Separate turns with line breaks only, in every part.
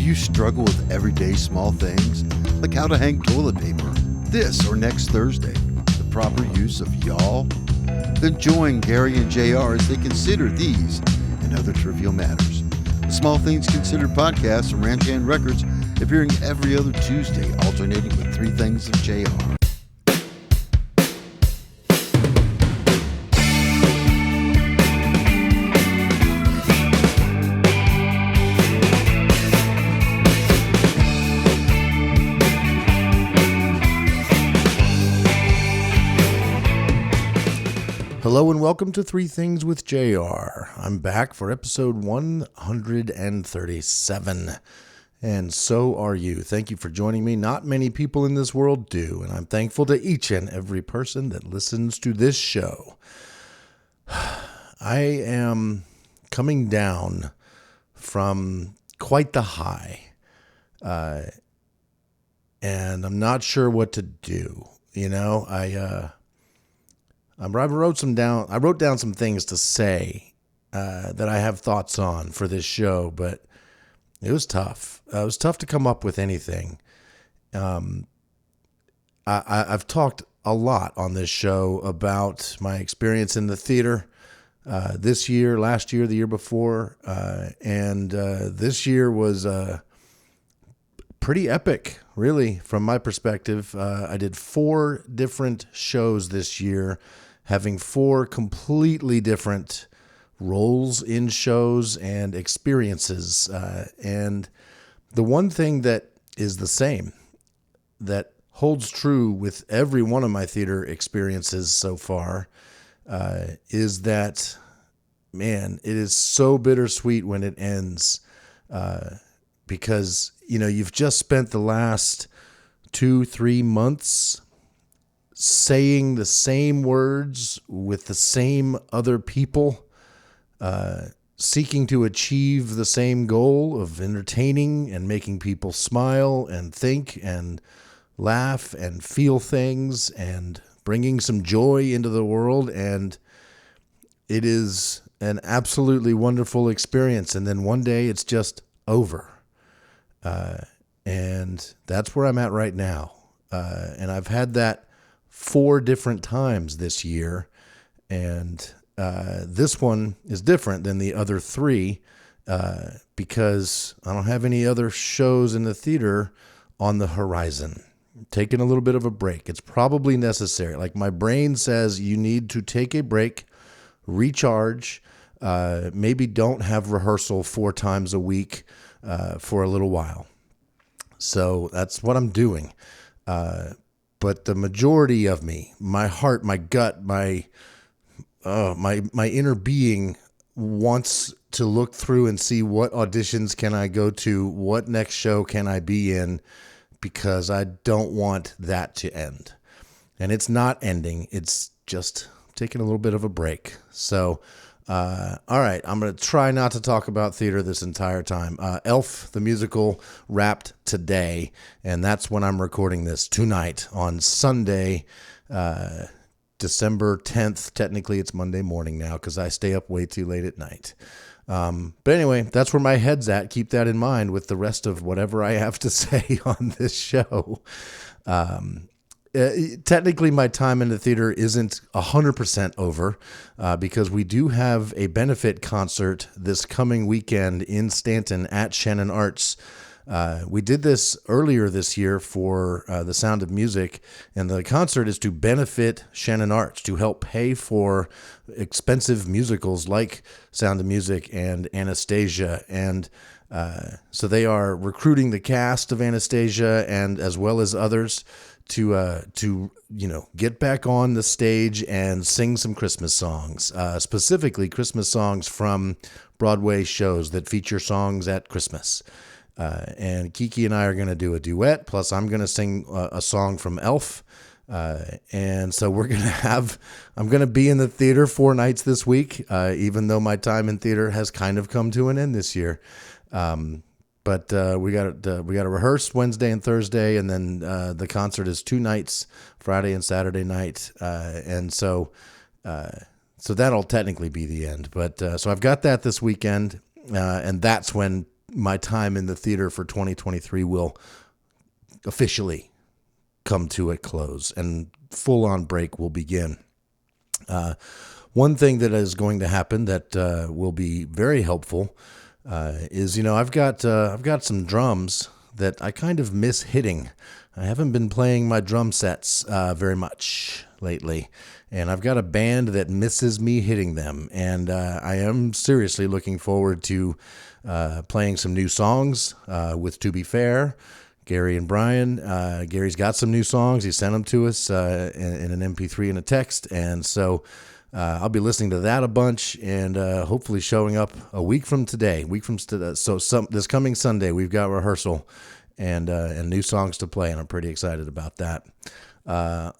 you struggle with everyday small things, like how to hang toilet paper this or next Thursday, the proper use of y'all? Then join Gary and JR as they consider these and other trivial matters. The Small Things Considered podcast from Ranch Hand Records, appearing every other Tuesday, alternating with Three Things of JR. Hello and welcome to Three Things with JR. I'm back for episode 137, and so are you. Thank you for joining me. Not many people in this world do, and I'm thankful to each and every person that listens to this show. I am coming down from quite the high, and I'm not sure what to do. You know, I wrote down some things to say that I have thoughts on for this show, but it was tough. It was tough to come up with anything. I've talked a lot on this show about my experience in the theater this year, last year, the year before, and this year was pretty epic, really, from my perspective. I did 4 different shows this year, having 4 completely different roles in shows and experiences. And the one thing that is the same, that holds true with every one of my theater experiences so far, is that, man, it is so bittersweet when it ends, because, you know, you've just spent the last 2-3 months saying the same words with the same other people, seeking to achieve the same goal of entertaining and making people smile and think and laugh and feel things and bringing some joy into the world. And it is an absolutely wonderful experience. And then one day it's just over. And that's where I'm at right now. And I've had that 4 different times this year, and this one is different than the other 3 because I don't have any other shows in the theater on the horizon. Taking a little bit of a break. It's probably necessary. Like, my brain says you need to take a break, recharge, maybe don't have rehearsal 4 times a week for a little while. So that's what I'm doing. But the majority of me, my heart, my gut, my inner being wants to look through and see what auditions can I go to, what next show can I be in, because I don't want that to end. And it's not ending. It's just taking a little bit of a break. So, all right, I'm going to try not to talk about theater this entire time. Elf, the musical, wrapped today, and that's when I'm recording this, tonight on Sunday, December 10th. Technically, it's Monday morning now because I stay up way too late at night. But anyway, that's where my head's at. Keep that in mind with the rest of whatever I have to say on this show. Technically, my time in the theater isn't 100% over because we do have a benefit concert this coming weekend in Stanton at Shannon Arts. We did this earlier this year for The Sound of Music, and the concert is to benefit Shannon Arts, to help pay for expensive musicals like Sound of Music and Anastasia. And so they are recruiting the cast of Anastasia and as well as others to get back on the stage and sing some Christmas songs, specifically Christmas songs from Broadway shows that feature songs at Christmas. And Kiki and I are going to do a duet, plus I'm going to sing a song from Elf. And so I'm going to be in the theater 4 nights this week, even though my time in theater has kind of come to an end this year. But we got to rehearse Wednesday and Thursday, and then the concert is 2 nights, Friday and Saturday night, and so that'll technically be the end. But so I've got that this weekend, and that's when my time in the theater for 2023 will officially come to a close and full-on break will begin. One thing that is going to happen that will be very helpful is, I've got some drums that I kind of miss hitting. I haven't been playing my drum sets very much lately, and I've got a band that misses me hitting them, and I am seriously looking forward to playing some new songs with To Be Fair, Gary and Brian. Gary's got some new songs. He sent them to us in an MP3 and a text, and so I'll be listening to that a bunch, and hopefully showing up a week from today. This coming Sunday, we've got rehearsal and new songs to play, and I'm pretty excited about that.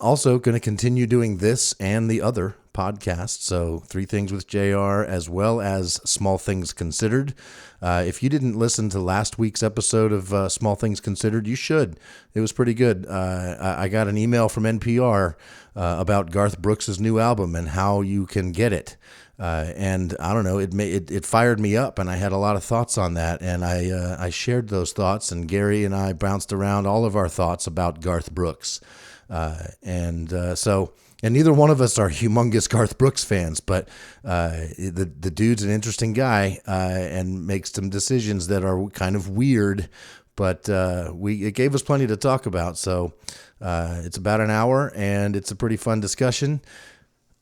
Also, going to continue doing this and the other podcast. So 3 Things with JR, as well as Small Things Considered. If you didn't listen to last week's episode of Small Things Considered, you should. It was pretty good. I got an email from NPR about Garth Brooks' new album and how you can get it. And I don't know, it fired me up, and I had a lot of thoughts on that, and I shared those thoughts, and Gary and I bounced around all of our thoughts about Garth Brooks. And neither one of us are humongous Garth Brooks fans, but the dude's an interesting guy and makes some decisions that are kind of weird, but it gave us plenty to talk about. So it's about an hour, and it's a pretty fun discussion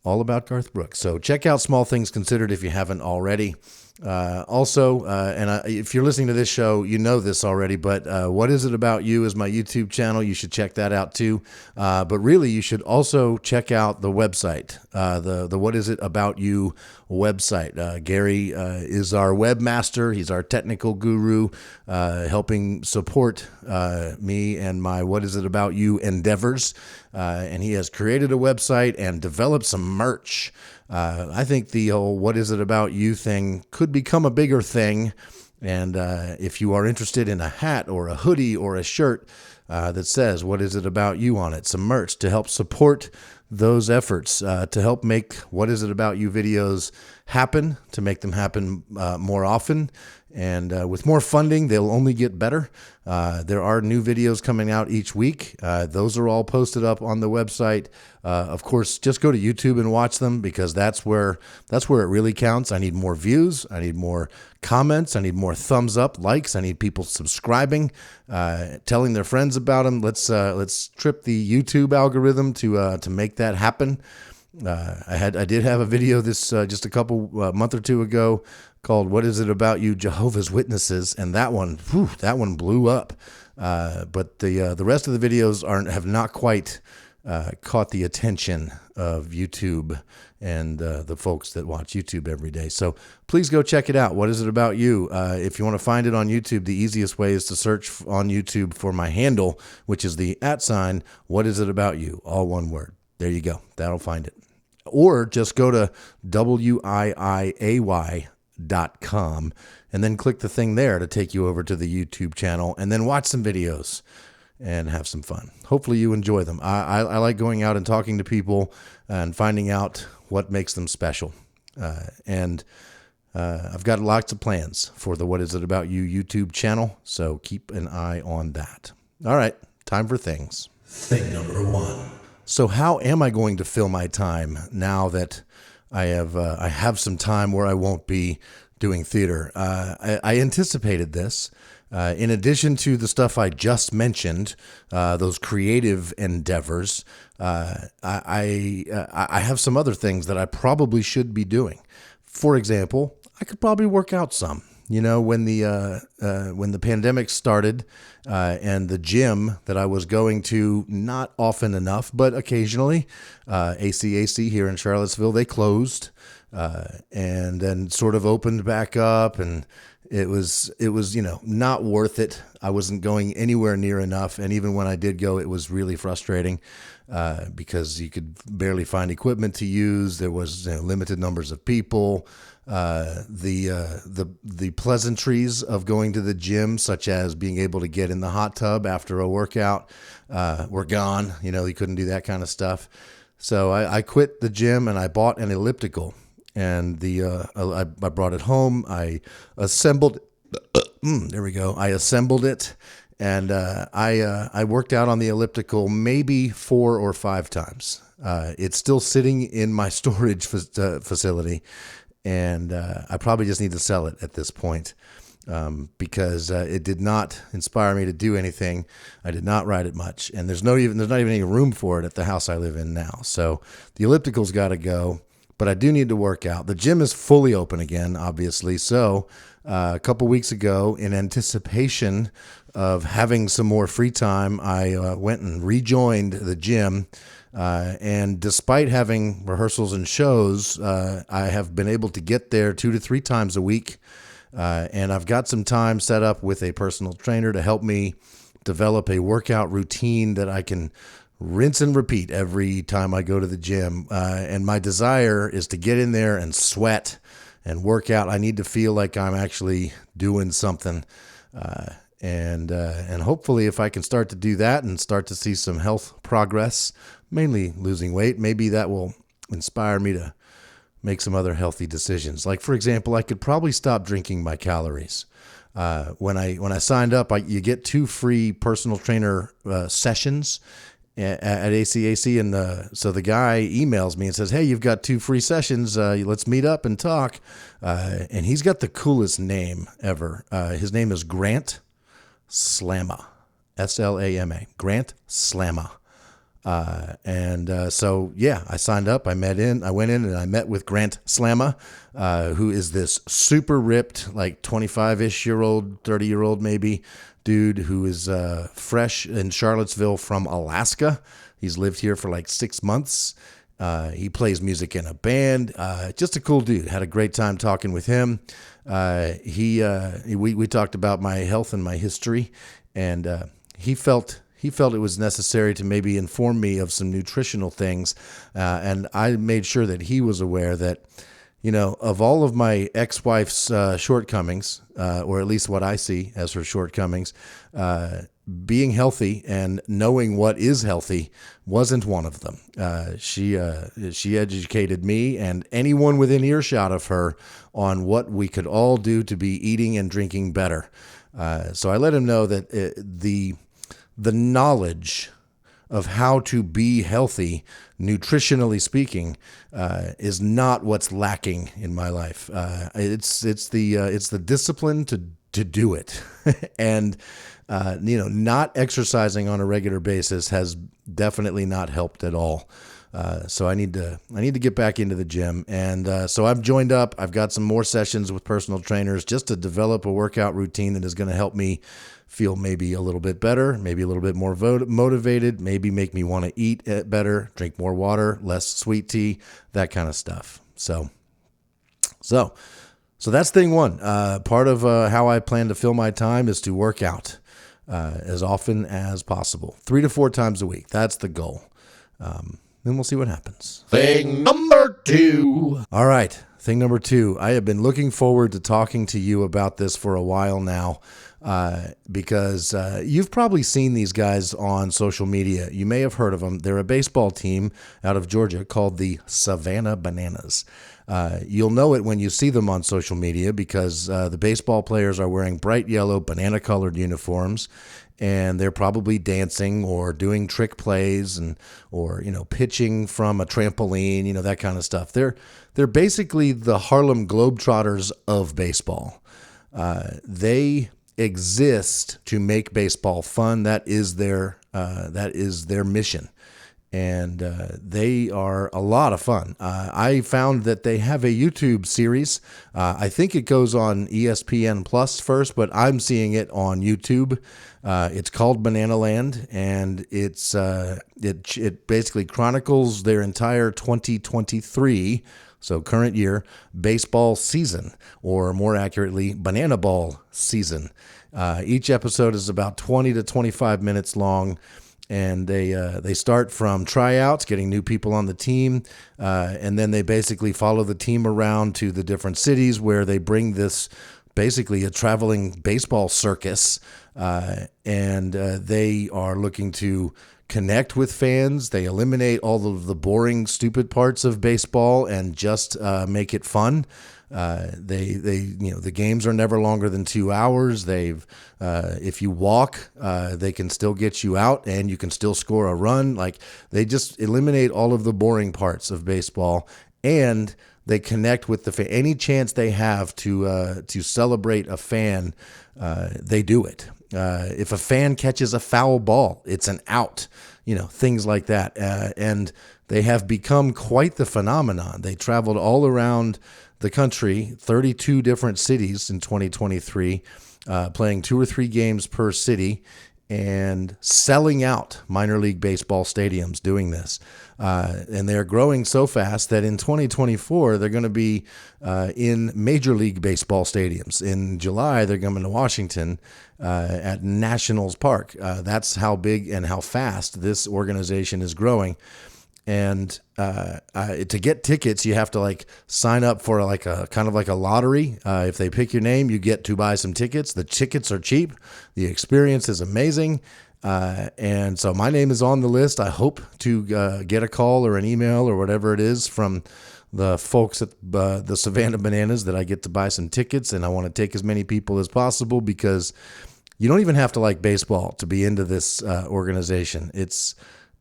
all about Garth Brooks. So check out Small Things Considered if you haven't already. If you're listening to this show, you know this already, but What Is It About You is my YouTube channel. You should check that out too. But really, you should also check out the website, the What Is It About You website. Gary is our webmaster. He's our technical guru, helping support me and my What Is It About You endeavors. And he has created a website and developed some merch. I think the whole What Is It About You thing could become a bigger thing. And if you are interested in a hat or a hoodie or a shirt that says What Is It About You on it, some merch to help support those efforts, to help make What Is It About You videos happen, to make them happen more often. And with more funding, they'll only get better. There are new videos coming out each week. Those are all posted up on the website. Of course, just go to YouTube and watch them, because that's where it really counts. I need more views. I need more comments. I need more thumbs up, likes. I need people subscribing, telling their friends about them. Let's trip the YouTube algorithm to make that happen. I did have a video just a month or two ago called What Is It About You, Jehovah's Witnesses, and that one blew up. But the rest of the videos have not quite caught the attention of YouTube and the folks that watch YouTube every day. So please go check it out. What Is It About You? If you want to find it on YouTube, the easiest way is to search on YouTube for my handle, which is the @ What Is It About You, all one word. There you go. That'll find it. Or just go to WIIAY.com and then click the thing there to take you over to the YouTube channel, and then watch some videos and have some fun. Hopefully you enjoy them. I like going out and talking to people and finding out what makes them special. I've got lots of plans for the What Is It About You YouTube channel, so keep an eye on that. All right, time for things. Thing number 1. So how am I going to fill my time now that I have some time where I won't be doing theater? I anticipated this. In addition to the stuff I just mentioned, those creative endeavors, I have some other things that I probably should be doing. For example, I could probably work out some. When the pandemic started, and the gym that I was going to, not often enough, but occasionally, ACAC here in Charlottesville, they closed, and then sort of opened back up, and it was not worth it. I wasn't going anywhere near enough, and even when I did go, it was really frustrating, because you could barely find equipment to use. There was limited numbers of people. The pleasantries of going to the gym, such as being able to get in the hot tub after a workout, were gone. You couldn't do that kind of stuff. So I quit the gym and I bought an elliptical, and I brought it home. I assembled there we go. I assembled it, and I worked out on the elliptical maybe 4 or 5 times. It's still sitting in my storage facility, and I probably just need to sell it at this point. Because it did not inspire me to do anything. I did not ride it much, and there's not even any room for it at the house I live in now. So the elliptical's got to go, but I do need to work out. The gym is fully open again, obviously. So a couple weeks ago, in anticipation of having some more free time, I went and rejoined the gym. And despite having rehearsals and shows, I have been able to get there 2 to 3 times a week. And I've got some time set up with a personal trainer to help me develop a workout routine that I can rinse and repeat every time I go to the gym. And my desire is to get in there and sweat and work out. I need to feel like I'm actually doing something. And hopefully if I can start to do that and start to see some health progress, mainly losing weight, maybe that will inspire me to make some other healthy decisions. Like, for example, I could probably stop drinking my calories. When I signed up, you get 2 free personal trainer sessions at ACAC, and so the guy emails me and says, "Hey, you've got 2 free sessions. Let's meet up and talk." And he's got the coolest name ever. His name is Grant Slama, Slama, Grant Slama. So yeah, I signed up, I went in and I met with Grant Slama, who is this super ripped, like 25-ish-year-old, 30-year-old maybe dude who is, fresh in Charlottesville from Alaska. He's lived here for like 6 months. He plays music in a band, just a cool dude. Had a great time talking with him. We talked about my health and my history, and, he felt it was necessary to maybe inform me of some nutritional things. And I made sure that he was aware that, of all of my ex-wife's shortcomings, or at least what I see as her shortcomings, being healthy and knowing what is healthy wasn't one of them. She educated me and anyone within earshot of her on what we could all do to be eating and drinking better. So I let him know that the knowledge of how to be healthy, nutritionally speaking, is not what's lacking in my life. It's the discipline to do it, and not exercising on a regular basis has definitely not helped at all. So I need to get back into the gym, and so I've joined up. I've got some more sessions with personal trainers just to develop a workout routine that is going to help me feel maybe a little bit better, maybe a little bit more motivated, maybe make me want to eat better, drink more water, less sweet tea, that kind of stuff. So that's thing one. Part of how I plan to fill my time is to work out as often as possible, 3 to 4 times a week. That's the goal. Then we'll see what happens.
Thing number 2.
All right. Thing number 2. I have been looking forward to talking to you about this for a while now, because you've probably seen these guys on social media. You may have heard of them. They're a baseball team out of Georgia called the Savannah Bananas. You'll know it when you see them on social media because the baseball players are wearing bright yellow banana-colored uniforms, and they're probably dancing or doing trick plays or pitching from a trampoline, that kind of stuff. They're basically the Harlem Globetrotters of baseball. They exist to make baseball fun. That is their mission. And they are a lot of fun. I found that they have a YouTube series. I think it goes on ESPN Plus first, but I'm seeing it on YouTube. It's called Bananaland, and it basically chronicles their entire 2023, so current year, baseball season, or more accurately, banana ball season. Each episode is about 20 to 25 minutes long. And they start from tryouts, getting new people on the team, and then they basically follow the team around to the different cities where they bring this basically a traveling baseball circus, and they are looking to connect with fans. They eliminate all of the boring, stupid parts of baseball and just make it fun. The games are never longer than 2 hours. If you walk, they can still get you out and you can still score a run. Like, they just eliminate all of the boring parts of baseball, and they connect with the fan. Any chance they have to celebrate a fan, they do it. If a fan catches a foul ball, it's an out. Things like that. And they have become quite the phenomenon. They traveled all around the country, 32 different cities in 2023, playing 2 or 3 games per city and selling out minor league baseball stadiums doing this. And they're growing so fast that in 2024, they're going to be in Major League Baseball stadiums. In July, they're coming to Washington at Nationals Park. That's how big and how fast this organization is growing. And to get tickets, you have to sign up for a kind of like a lottery. If they pick your name, you get to buy some tickets. The tickets are cheap. The experience is amazing. And so my name is on the list. I hope to get a call or an email or whatever it is from the folks at the Savannah Bananas that I get to buy some tickets. And I want to take as many people as possible, because you don't even have to like baseball to be into this organization.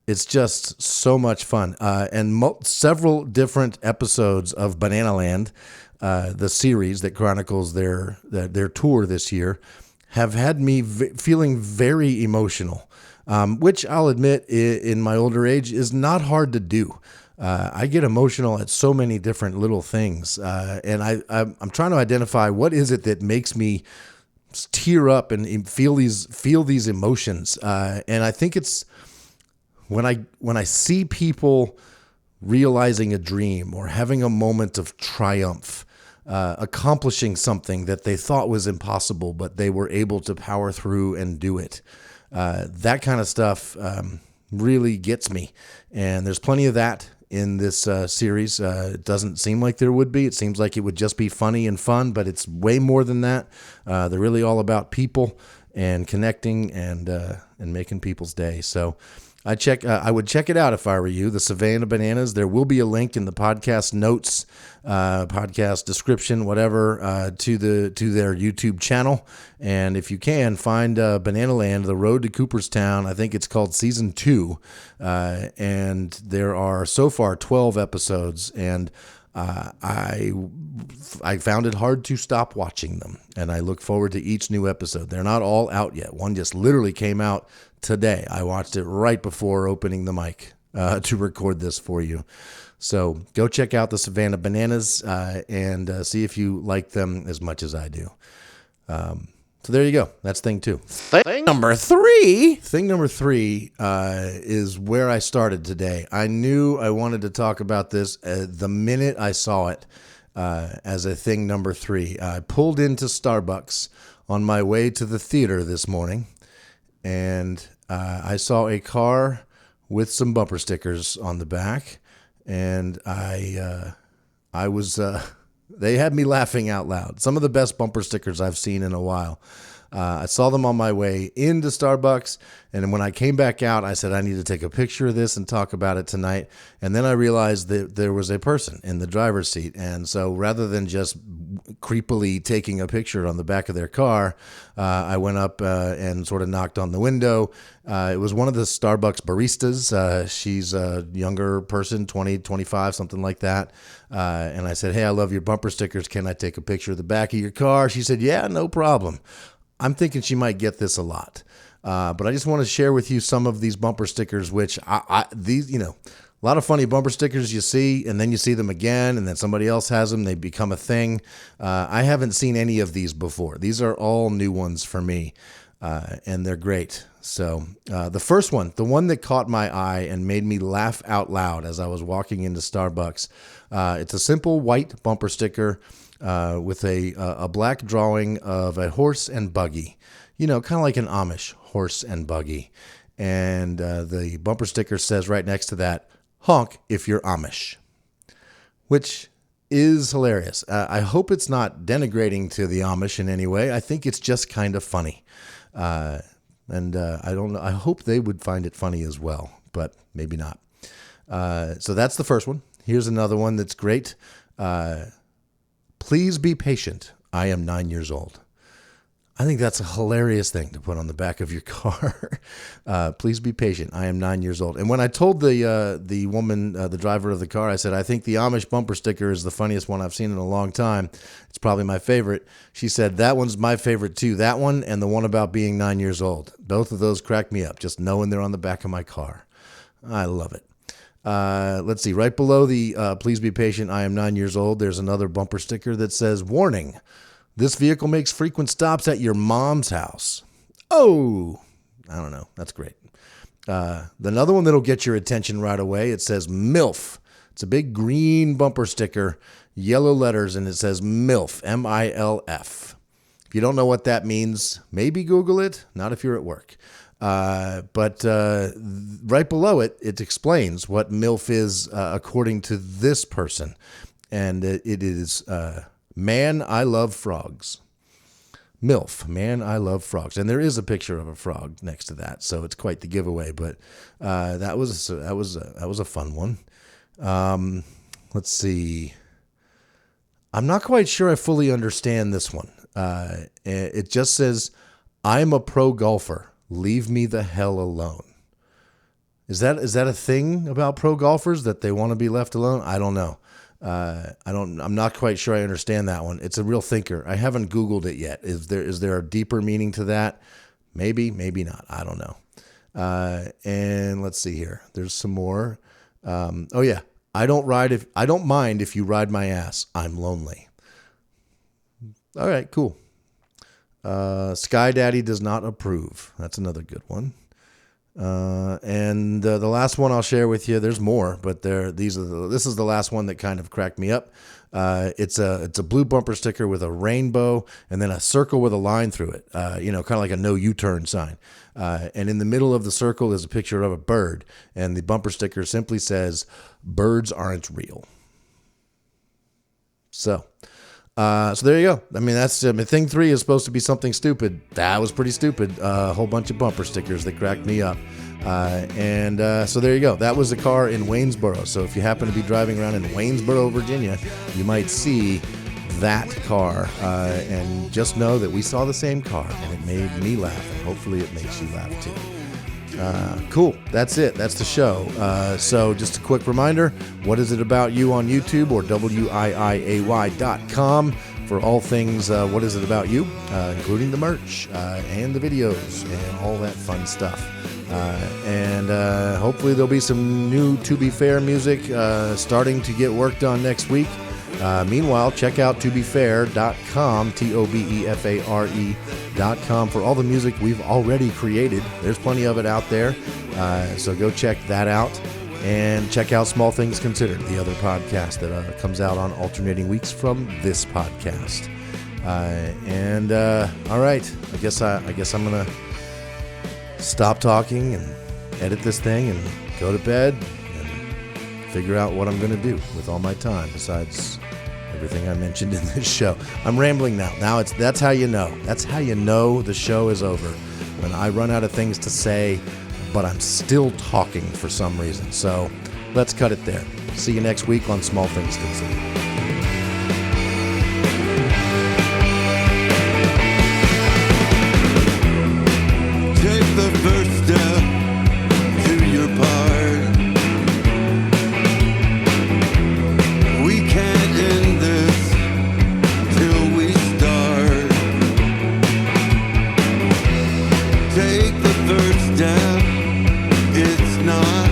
It's just so much fun. And several different episodes of Bananaland, the series that chronicles their tour this year, have had me feeling very emotional, which I'll admit in my older age is not hard to do. I get emotional at so many different little things. And I'm trying to identify what is it that makes me tear up and feel these emotions. And I think it's when I see people realizing a dream or having a moment of triumph, accomplishing something that they thought was impossible, but they were able to power through and do it. That kind of stuff really gets me. And there's plenty of that in this series. It doesn't seem like there would be. It seems like it would just be funny and fun, but it's way more than that. They're really all about people and connecting and making people's day. So I would check it out if I were you, the Savannah Bananas. There will be a link in the podcast notes, podcast description, whatever, to their YouTube channel. And if you can, find Bananaland, The Road to Cooperstown. I think it's called Season 2. And there are so far 12 episodes. And I found it hard to stop watching them. And I look forward to each new episode. They're not all out yet. One just literally came out today. I watched it right before opening the mic to record this for you. So go check out the Savannah Bananas and see if you like them as much as I do. So there you go. That's thing 2.
Thing number 3.
Thing number 3 is where I started today. I knew I wanted to talk about this the minute I saw it as a thing number 3. I pulled into Starbucks on my way to the theater this morning, and I saw a car with some bumper stickers on the back, and I was they had me laughing out loud. Some of the best bumper stickers I've seen in a while. I saw them on my way into Starbucks, and when I came back out, I said, I need to take a picture of this and talk about it tonight. And then I realized that there was a person in the driver's seat. And so rather than just creepily taking a picture on the back of their car, I went up and sort of knocked on the window. It was one of the Starbucks baristas. She's a younger person, 20, 25, something like that. And I said, hey, I love your bumper stickers. Can I take a picture of the back of your car? She said, yeah, no problem. I'm thinking she might get this a lot. But I just want to share with you some of these bumper stickers, which these, a lot of funny bumper stickers you see, and then you see them again, and then somebody else has them. They become a thing. I haven't seen any of these before. These are all new ones for me, and they're great. So the first one, the one that caught my eye and made me laugh out loud as I was walking into Starbucks, it's a simple white bumper sticker with a black drawing of a horse and buggy, kind of like an Amish horse and buggy. And the bumper sticker says right next to that, honk if you're Amish, which is hilarious. I hope it's not denigrating to the Amish in any way. I think it's just kind of funny. I don't know. I hope they would find it funny as well, but maybe not. So that's the first one. Here's another one that's great. Please be patient. I am 9 years old. I think that's a hilarious thing to put on the back of your car. Please be patient. I am 9 years old. And when I told the woman, the driver of the car, I said, I think the Amish bumper sticker is the funniest one I've seen in a long time. It's probably my favorite. She said, that one's my favorite too. That one and the one about being 9 years old. Both of those crack me up, just knowing they're on the back of my car. I love it. Let's see. Right below the please be patient, I am 9 years old, there's another bumper sticker that says, warning. This vehicle makes frequent stops at your mom's house. Oh, I don't know. That's great. Another one that'll get your attention right away. It says MILF. It's a big green bumper sticker, yellow letters, and it says MILF, M-I-L-F. If you don't know what that means, maybe Google it. Not if you're at work. But right below it, it explains what MILF is according to this person. And it is... Man, I love frogs. MILF, man, I love frogs. And there is a picture of a frog next to that, so it's quite the giveaway. But that was a fun one. Let's see. I'm not quite sure I fully understand this one. It just says, I'm a pro golfer. Leave me the hell alone. Is that a thing about pro golfers that they want to be left alone? I don't know. I'm not quite sure I understand that one. It's a real thinker. I haven't Googled it yet. Is there a deeper meaning to that? Maybe, maybe not. I don't know. And let's see here. There's some more. Oh yeah. I don't mind if you ride my ass. I'm lonely. All right, cool. Sky Daddy does not approve. That's another good one. And the last one I'll share with you, there's more, but this is the last one that kind of cracked me up. It's a blue bumper sticker with a rainbow and then a circle with a line through it, kind of like a no U-turn sign. And in the middle of the circle is a picture of a bird, and the bumper sticker simply says, birds aren't real. So there you go. I mean, thing 3 is supposed to be something stupid. That was pretty stupid. A whole bunch of bumper stickers that cracked me up. So there you go. That was a car in Waynesboro. So if you happen to be driving around in Waynesboro, Virginia, you might see that car. And just know that we saw the same car, and it made me laugh. And hopefully it makes you laugh too. Cool. That's it. That's the show. So just a quick reminder, What Is It About You on YouTube or WIIAY.com for all things What Is It About You, including the merch and the videos and all that fun stuff. Hopefully there'll be some new To Be Fair music starting to get worked on next week. Meanwhile, check out tobefair.com, TOBEFARE.com for all the music we've already created. There's plenty of it out there, so go check that out. And check out Small Things Considered, the other podcast that comes out on alternating weeks from this podcast. All right, I guess I'm gonna stop talking and edit this thing and go to bed and figure out what I'm gonna do with all my time besides everything I mentioned in this show. I'm rambling now. That's how you know. That's how you know the show is over. When I run out of things to say, but I'm still talking for some reason. So let's cut it there. See you next week on Small Things Considered.
Take the first step to your part. We can't end this till we start. Take the first step. It's not